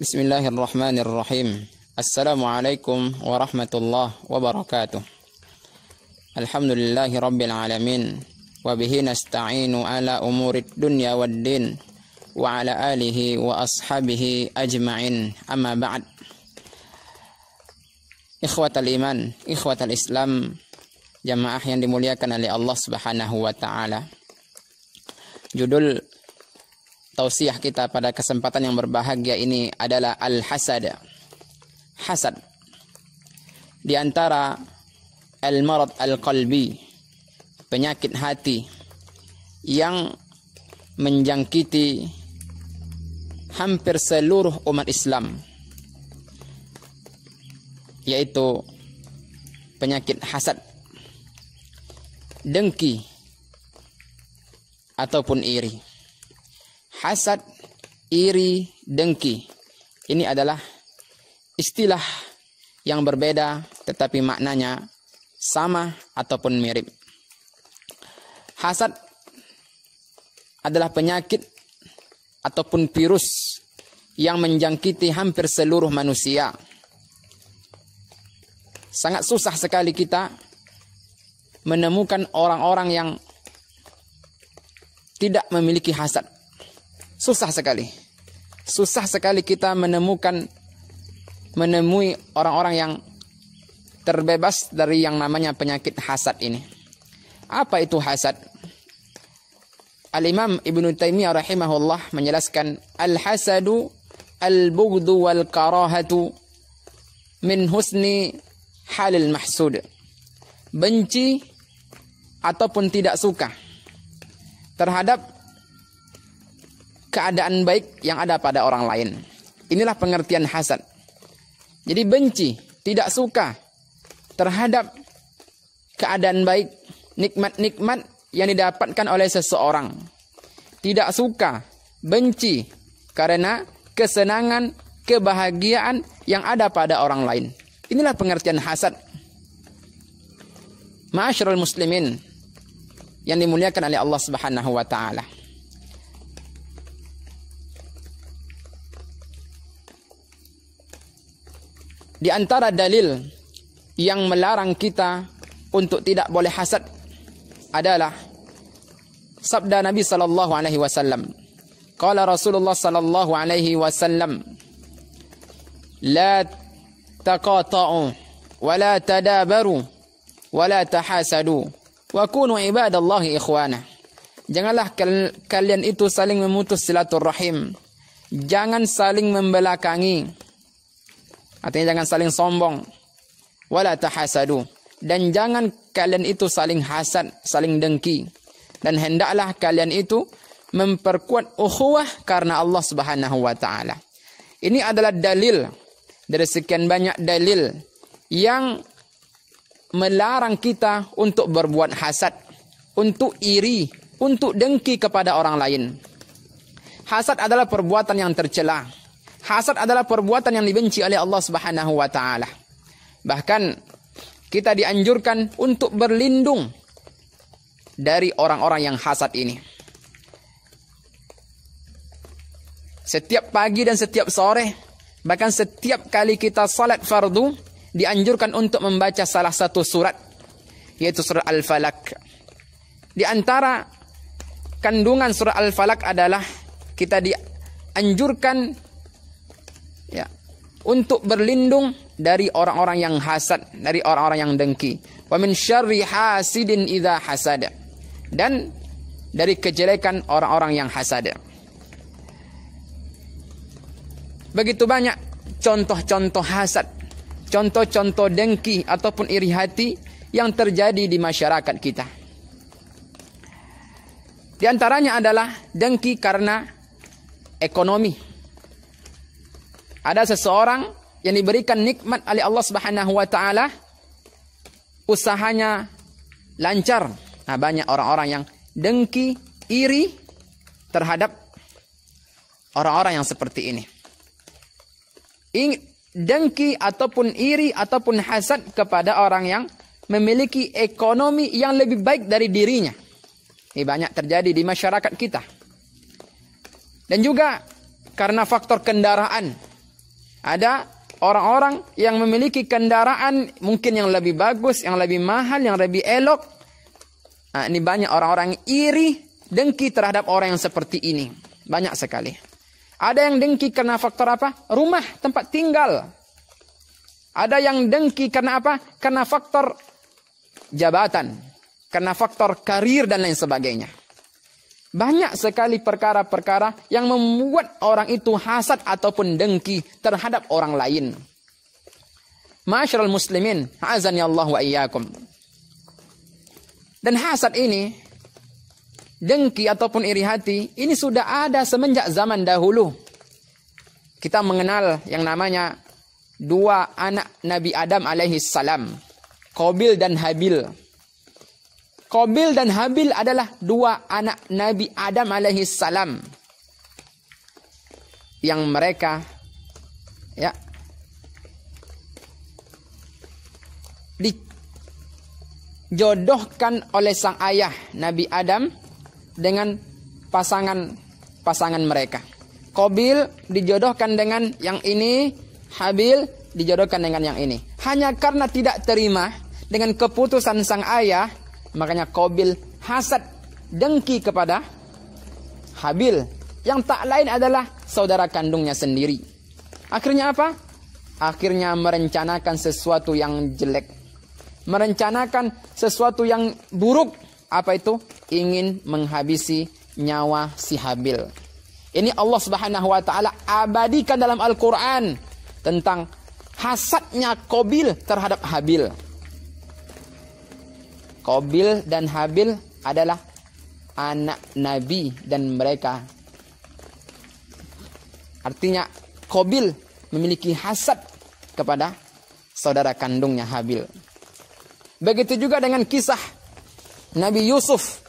Bismillahirrahmanirrahim. Assalamualaikum warahmatullahi wabarakatuh. Alhamdulillahi rabbil alamin. Wa bihi nasta'inu ala umurid dunya waddin. Wa ala alihi wa ashabihi ajma'in. Amma ba'd. Ikhwatal iman, ikhwatal islam, jamaah yang dimuliakan oleh Allah Subhanahu wa ta'ala. Judul tausiah kita pada kesempatan yang berbahagia ini adalah al-hasad. Hasad. Di antara al-marad al-qalbi, penyakit hati yang menjangkiti hampir seluruh umat Islam, yaitu penyakit hasad, dengki ataupun iri. Hasad, iri, dengki. Ini adalah istilah yang berbeda tetapi maknanya sama ataupun mirip. Hasad adalah penyakit ataupun virus yang menjangkiti hampir seluruh manusia. Sangat susah sekali kita menemukan orang-orang yang tidak memiliki hasad. Susah sekali. Susah sekali kita menemui orang-orang yang terbebas dari yang namanya penyakit hasad ini. Apa itu hasad? Al-Imam Ibnu Taimiyah rahimahullah menjelaskan, al-hasadu al-bughdu wal karahatu min husni halil mahsud. Benci ataupun tidak suka terhadap keadaan baik yang ada pada orang lain. Inilah pengertian hasad. Jadi benci, tidak suka terhadap keadaan baik, nikmat-nikmat yang didapatkan oleh seseorang. Tidak suka, benci karena kesenangan, kebahagiaan yang ada pada orang lain. Inilah pengertian hasad. Ma'asyiral muslimin yang dimuliakan oleh Allah Subhanahu wa taala. Di antara dalil yang melarang kita untuk tidak boleh hasad adalah sabda Nabi sallallahu alaihi wasallam. Qala Rasulullah sallallahu alaihi wasallam, la taqata'u wa la tadabaru wa la tahasadu wa kunu ibadallahi ikhwana. Janganlah kalian itu saling memutus silaturahim. Jangan saling membelakangi. Artinya jangan saling sombong. Wala tahasadu. Dan jangan kalian itu saling hasad, saling dengki. Dan hendaklah kalian itu memperkuat ukhuwah karena Allah Subhanahu wa taala. Ini adalah dalil dari sekian banyak dalil yang melarang kita untuk berbuat hasad, untuk iri, untuk dengki kepada orang lain. Hasad adalah perbuatan yang tercela. Hasad adalah perbuatan yang dibenci oleh Allah Subhanahu wa taala. Bahkan kita dianjurkan untuk berlindung dari orang-orang yang hasad ini. Setiap pagi dan setiap sore, bahkan setiap kali kita salat fardu, dianjurkan untuk membaca salah satu surat, yaitu surah Al-Falaq. Di antara kandungan surah Al-Falaq adalah kita dianjurkan untuk berlindung dari orang-orang yang hasad, dari orang-orang yang dengki. Wa min syarri hasidin idza hasada. Dan dari kejelekan orang-orang yang hasad. Begitu banyak contoh-contoh hasad, contoh-contoh dengki ataupun iri hati yang terjadi di masyarakat kita. Di antaranya adalah dengki karena ekonomi. Ada seseorang yang diberikan nikmat oleh Allah Subhanahu wa taala, usahanya lancar. Nah, banyak orang-orang yang dengki, iri terhadap orang-orang yang seperti ini. Dengki ataupun iri ataupun hasad kepada orang yang memiliki ekonomi yang lebih baik dari dirinya. Ini banyak terjadi di masyarakat kita. Dan juga karena faktor kendaraan. Ada orang-orang yang memiliki kendaraan mungkin yang lebih bagus, yang lebih mahal, yang lebih elok. Nah, ini banyak orang-orang iri, dengki terhadap orang yang seperti ini. Banyak sekali. Ada yang dengki karena faktor apa? Rumah, tempat tinggal. Ada yang dengki karena apa? Karena faktor jabatan. Karena faktor karir dan lain sebagainya. Banyak sekali perkara-perkara yang membuat orang itu hasad ataupun dengki terhadap orang lain. Ma'asyiral muslimin, azani Allah wa iyyakum. Dan hasad ini, dengki ataupun iri hati, ini sudah ada semenjak zaman dahulu. Kita mengenal yang namanya dua anak Nabi Adam alaihi salam, Qabil dan Habil. Qabil dan Habil adalah dua anak Nabi Adam alaihi salam yang mereka dijodohkan oleh sang ayah Nabi Adam dengan pasangan mereka. Qabil dijodohkan dengan yang ini, Habil dijodohkan dengan yang ini. Hanya karena tidak terima dengan keputusan sang ayah, makanya Qabil hasad, dengki kepada Habil, yang tak lain adalah saudara kandungnya sendiri. Akhirnya apa? Akhirnya merencanakan sesuatu yang jelek. Merencanakan sesuatu yang buruk. Apa itu? Ingin menghabisi nyawa si Habil. Ini Allah Subhanahu wa taala abadikan dalam Al-Qur'an tentang hasadnya Qabil terhadap Habil. Qabil dan Habil adalah anak Nabi dan mereka. Artinya Qabil memiliki hasad kepada saudara kandungnya Habil. Begitu juga dengan kisah Nabi Yusuf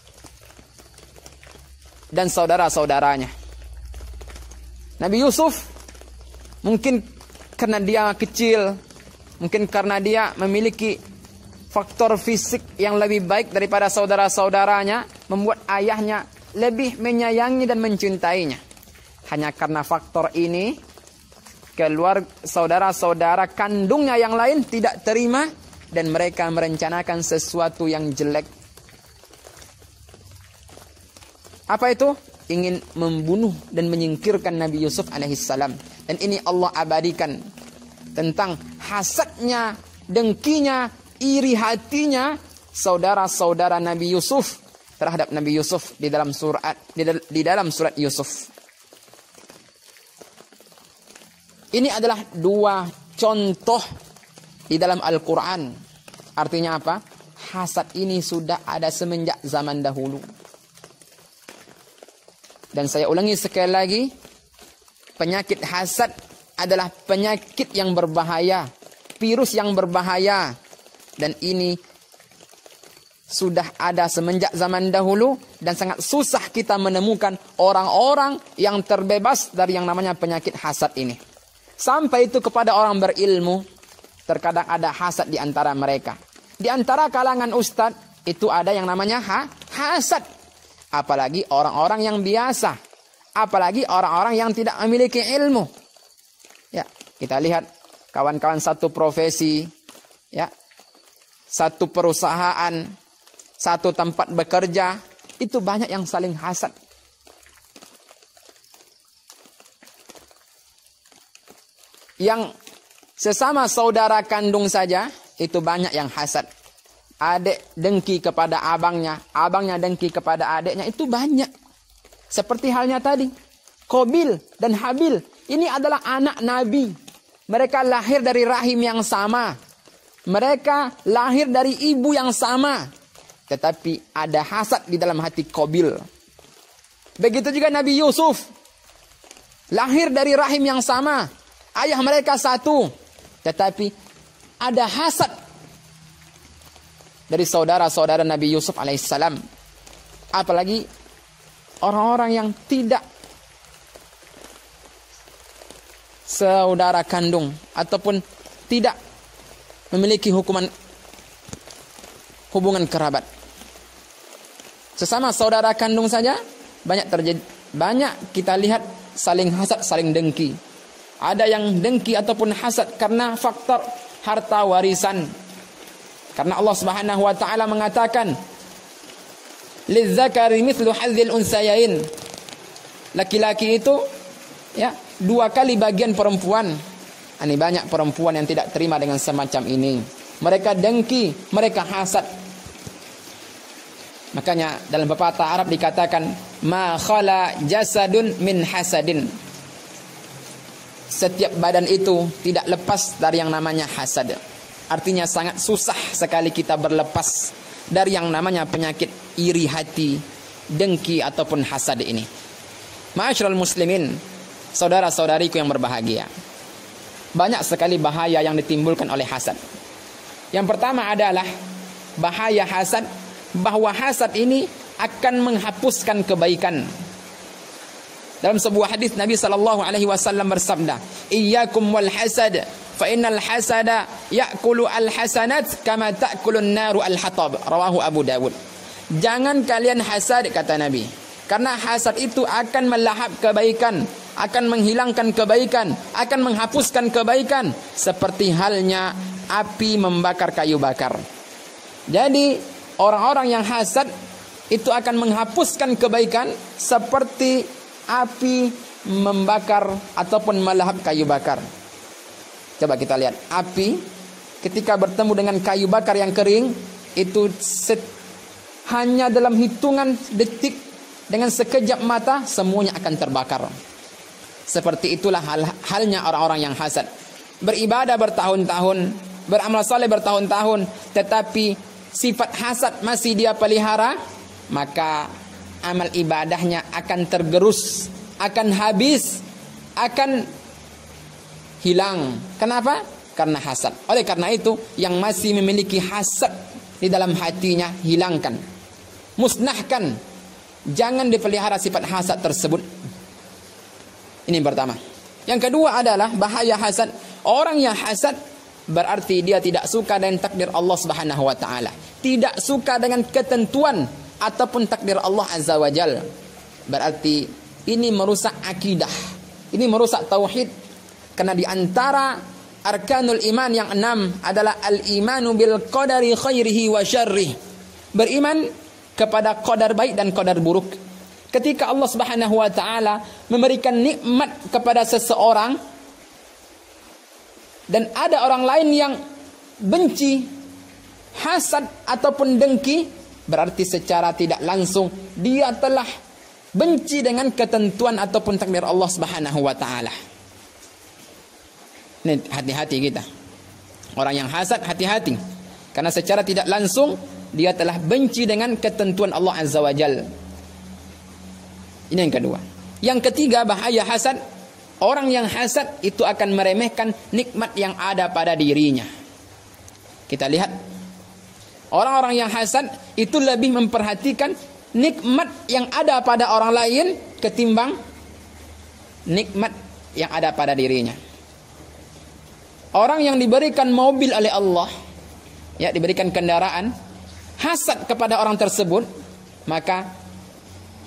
dan saudara-saudaranya. Nabi Yusuf mungkin karena dia kecil, mungkin karena dia memiliki faktor fisik yang lebih baik daripada saudara-saudaranya, membuat ayahnya lebih menyayangi dan mencintainya. Hanya karena faktor ini, keluar saudara-saudara kandungnya yang lain tidak terima dan mereka merencanakan sesuatu yang jelek. Apa itu? Ingin membunuh dan menyingkirkan Nabi Yusuf alaihissalam. Dan ini Allah abadikan tentang hasadnya, dengkinya, iri hatinya saudara-saudara Nabi Yusuf terhadap Nabi Yusuf di dalam surat Yusuf. Ini adalah dua contoh di dalam Al-Quran. Artinya apa? Hasad ini sudah ada semenjak zaman dahulu. Dan saya ulangi sekali lagi, penyakit hasad adalah penyakit yang berbahaya, virus yang berbahaya. Dan ini sudah ada semenjak zaman dahulu dan sangat susah kita menemukan orang-orang yang terbebas dari yang namanya penyakit hasad ini. Sampai itu kepada orang berilmu, terkadang ada hasad di antara mereka. Di antara kalangan ustadz itu ada yang namanya hasad. Apalagi orang-orang yang biasa, apalagi orang-orang yang tidak memiliki ilmu. Ya, kita lihat kawan-kawan satu profesi, ya, satu perusahaan, satu tempat bekerja, itu banyak yang saling hasad. Yang sesama saudara kandung saja, itu banyak yang hasad. Adik dengki kepada abangnya, abangnya dengki kepada adiknya, itu banyak. Seperti halnya tadi, Qabil dan Habil, ini adalah anak Nabi. Mereka lahir dari rahim yang sama. Mereka lahir dari ibu yang sama. Tetapi ada hasad di dalam hati Qabil. Begitu juga Nabi Yusuf. Lahir dari rahim yang sama. Ayah mereka satu. Tetapi ada hasad dari saudara-saudara Nabi Yusuf alaihissalam. Apalagi orang-orang yang tidak saudara kandung ataupun tidak memiliki hubungan kerabat. Sesama saudara kandung saja banyak kita lihat saling hasad, saling dengki. Ada yang dengki ataupun hasad karena faktor harta warisan. Karena Allah Subhanahu wa taala mengatakan, "Lidzakari mithlu hadzil unsayain." Laki-laki itu ya 2 kali bagian perempuan. Ini banyak perempuan yang tidak terima dengan semacam ini. Mereka dengki, mereka hasad. Makanya dalam pepatah Arab dikatakan, "Ma khala jasadun min hasadin." Setiap badan itu tidak lepas dari yang namanya hasad. Artinya sangat susah sekali kita berlepas dari yang namanya penyakit iri hati, dengki ataupun hasad ini. Ma'asyiral muslimin, saudara-saudariku yang berbahagia. Banyak sekali bahaya yang ditimbulkan oleh hasad. Yang pertama adalah bahaya hasad, bahwa hasad ini akan menghapuskan kebaikan. Dalam sebuah hadis Nabi SAW bersabda, "Iyyakum wal hasad, fa innal hasada ya'kulu al hasanat kama ta'kulun naru al hatab." Rawahu Abu Dawud. Jangan kalian hasad, kata Nabi, karena hasad itu akan melahap kebaikan, akan menghilangkan kebaikan, akan menghapuskan kebaikan, seperti halnya api membakar kayu bakar. Jadi orang-orang yang hasad itu akan menghapuskan kebaikan seperti api membakar ataupun melahap kayu bakar. Coba kita lihat, api ketika bertemu dengan kayu bakar yang kering, itu hanya dalam hitungan detik, dengan sekejap mata semuanya akan terbakar. Seperti itulah halnya orang-orang yang hasad. Beribadah bertahun-tahun, beramal saleh bertahun-tahun, tetapi sifat hasad masih dia pelihara, maka amal ibadahnya akan tergerus, akan habis, akan hilang. Kenapa? Karena hasad. Oleh karena itu, yang masih memiliki hasad di dalam hatinya, hilangkan, musnahkan. Jangan dipelihara sifat hasad tersebut. Ini yang pertama. Yang kedua adalah bahaya hasad. Orang yang hasad berarti dia tidak suka dengan takdir Allah Subhanahu wa taala, tidak suka dengan ketentuan ataupun takdir Allah Azza wa Jal. Berarti ini merusak akidah, ini merusak tauhid. Karena di antara arkanul iman yang 6 adalah al-imanu bil qadari khairihi wa syarrih. Beriman kepada qadar baik dan qadar buruk. Ketika Allah Subhanahu wa taala memberikan nikmat kepada seseorang dan ada orang lain yang benci, hasad ataupun dengki, berarti secara tidak langsung dia telah benci dengan ketentuan ataupun takdir Allah Subhanahu wa taala. Ini hati-hati kita. Orang yang hasad hati-hati, karena secara tidak langsung dia telah benci dengan ketentuan Allah Azza wa Jalla. Ini yang kedua. Yang ketiga bahaya hasad, orang yang hasad itu akan meremehkan nikmat yang ada pada dirinya. Kita lihat, orang-orang yang hasad itu lebih memperhatikan nikmat yang ada pada orang lain ketimbang nikmat yang ada pada dirinya. Orang yang diberikan mobil oleh Allah, ya, diberikan kendaraan, hasad kepada orang tersebut, maka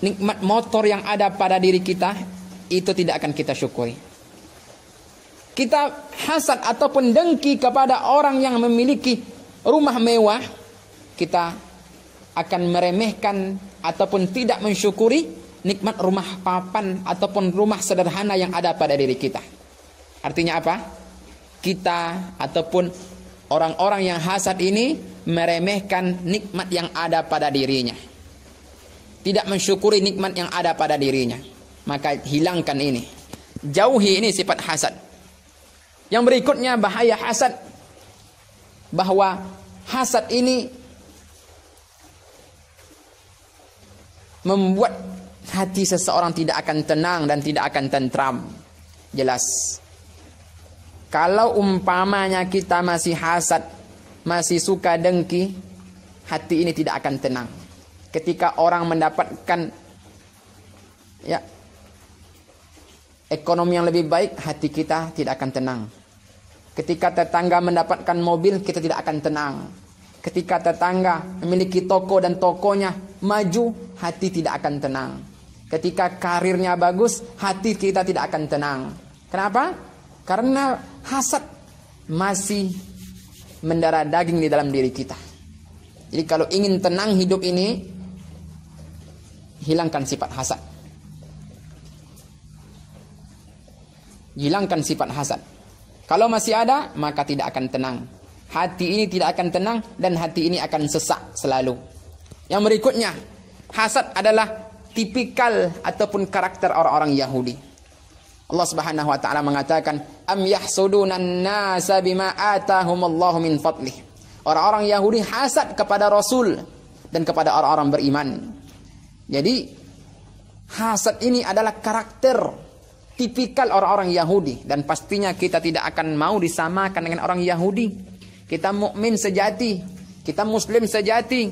nikmat motor yang ada pada diri kita itu tidak akan kita syukuri. Kita hasad ataupun dengki kepada orang yang memiliki rumah mewah, kita akan meremehkan ataupun tidak mensyukuri nikmat rumah papan ataupun rumah sederhana yang ada pada diri kita. Artinya apa? Kita ataupun orang-orang yang hasad ini meremehkan nikmat yang ada pada dirinya, tidak mensyukuri nikmat yang ada pada dirinya. Maka hilangkan ini, jauhi ini sifat hasad. Yang berikutnya bahaya hasad, bahwa hasad ini membuat hati seseorang tidak akan tenang dan tidak akan tentram. Jelas, kalau umpamanya kita masih hasad, masih suka dengki, hati ini tidak akan tenang. Ketika orang mendapatkan ya ekonomi yang lebih baik, hati kita tidak akan tenang. Ketika tetangga mendapatkan mobil, kita tidak akan tenang. Ketika tetangga memiliki toko dan tokonya maju, hati tidak akan tenang. Ketika karirnya bagus, hati kita tidak akan tenang. Kenapa? Karena hasad masih mendarah daging di dalam diri kita. Jadi kalau ingin tenang hidup ini, hilangkan sifat hasad. Hilangkan sifat hasad. Kalau masih ada, maka tidak akan tenang. Hati ini tidak akan tenang dan hati ini akan sesak selalu. Yang berikutnya, hasad adalah tipikal ataupun karakter orang-orang Yahudi. Allah Subhanahu wa taala mengatakan, "Am yahsudunan nasa bima atahumullahu min fadlih." Orang-orang Yahudi hasad kepada Rasul dan kepada orang-orang beriman. Jadi hasad ini adalah karakter tipikal orang-orang Yahudi, dan pastinya kita tidak akan mau disamakan dengan orang Yahudi. Kita mukmin sejati, kita muslim sejati.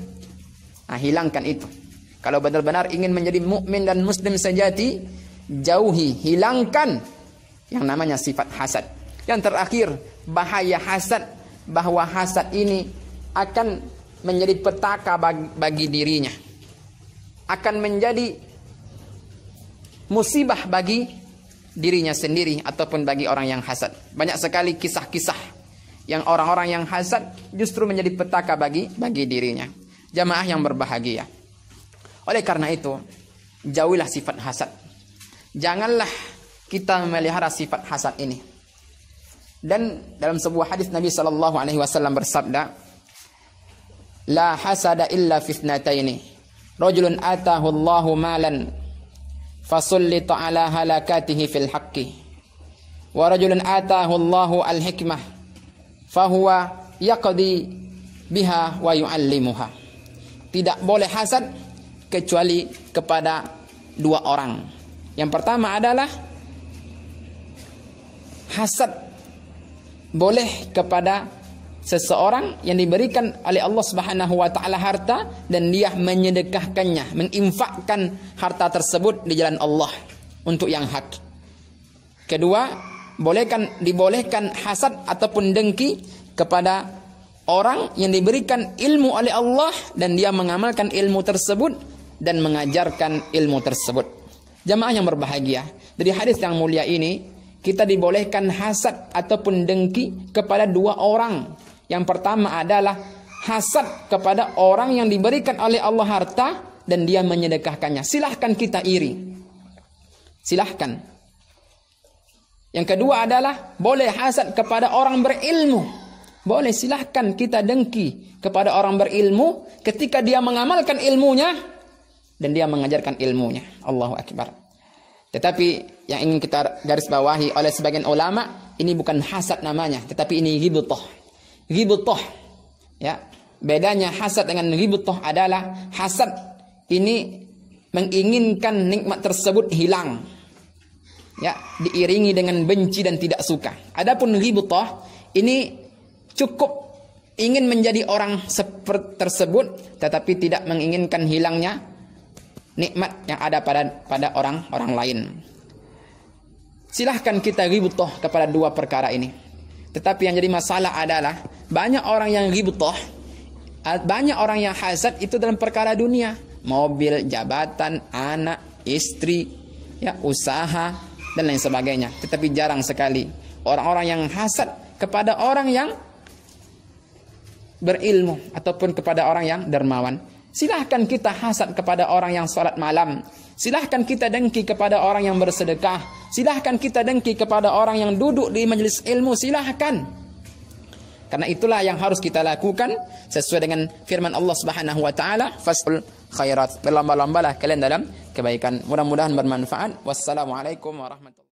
Nah, hilangkan itu. Kalau benar-benar ingin menjadi mukmin dan muslim sejati, jauhi, hilangkan yang namanya sifat hasad. Yang terakhir, bahaya hasad, bahwa hasad ini akan menjadi petaka bagi dirinya, akan menjadi musibah bagi dirinya sendiri ataupun bagi orang yang hasad. Banyak sekali kisah-kisah yang orang-orang yang hasad justru menjadi petaka bagi dirinya. Jamaah yang berbahagia, oleh karena itu, jauhilah sifat hasad. Janganlah kita memelihara sifat hasad ini. Dan dalam sebuah hadis Nabi SAW bersabda, "La hasada illa fitnataini. Rajulun atahu Allahu malan fasullita ala halakatihi fil haqqi. Wa rajulun atahu Allahu al-hikmah fahuwa yaqdi biha wa yu'allimuha." Tidak boleh hasad kecuali kepada dua orang. Yang pertama adalah hasad boleh kepada seseorang yang diberikan oleh Allah Subhanahu wa taala harta dan dia menyedekahkannya, menginfakkan harta tersebut di jalan Allah untuk yang hak. Kedua, dibolehkan hasad ataupun dengki kepada orang yang diberikan ilmu oleh Allah dan dia mengamalkan ilmu tersebut dan mengajarkan ilmu tersebut. Jamaah yang berbahagia, dari hadis yang mulia ini kita dibolehkan hasad ataupun dengki kepada dua orang. Yang pertama adalah hasad kepada orang yang diberikan oleh Allah harta dan dia menyedekahkannya. Silahkan kita iri, silahkan. Yang kedua adalah boleh hasad kepada orang berilmu. Boleh, silahkan kita dengki kepada orang berilmu ketika dia mengamalkan ilmunya dan dia mengajarkan ilmunya. Allahu Akbar. Tetapi yang ingin kita garis bawahi oleh sebagian ulama, ini bukan hasad namanya, tetapi ini ghibthah. Ghibthah. Ya, bedanya hasad dengan ghibthah adalah hasad ini menginginkan nikmat tersebut hilang. Ya, diiringi dengan benci dan tidak suka. Adapun ghibthah ini cukup ingin menjadi orang seperti tersebut tetapi tidak menginginkan hilangnya nikmat yang ada pada orang lain. Silahkan kita ghibthah kepada dua perkara ini. Tetapi yang jadi masalah adalah banyak orang yang ghibthah, banyak orang yang hasad itu dalam perkara dunia, mobil, jabatan, anak, istri, ya, usaha dan lain sebagainya. Tetapi jarang sekali orang-orang yang hasad kepada orang yang berilmu ataupun kepada orang yang dermawan. Silahkan kita hasad kepada orang yang salat malam. Silahkan kita dengki kepada orang yang bersedekah. Silahkan kita dengki kepada orang yang duduk di majelis ilmu. Silahkan. Karena itulah yang harus kita lakukan sesuai dengan firman Allah Subhanahu wa taala, "Fasul khairat." Berlomba-lombalah kalian dalam kebaikan. Mudah-mudahan bermanfaat. Wassalamualaikum warahmatullahi wabarakatuh.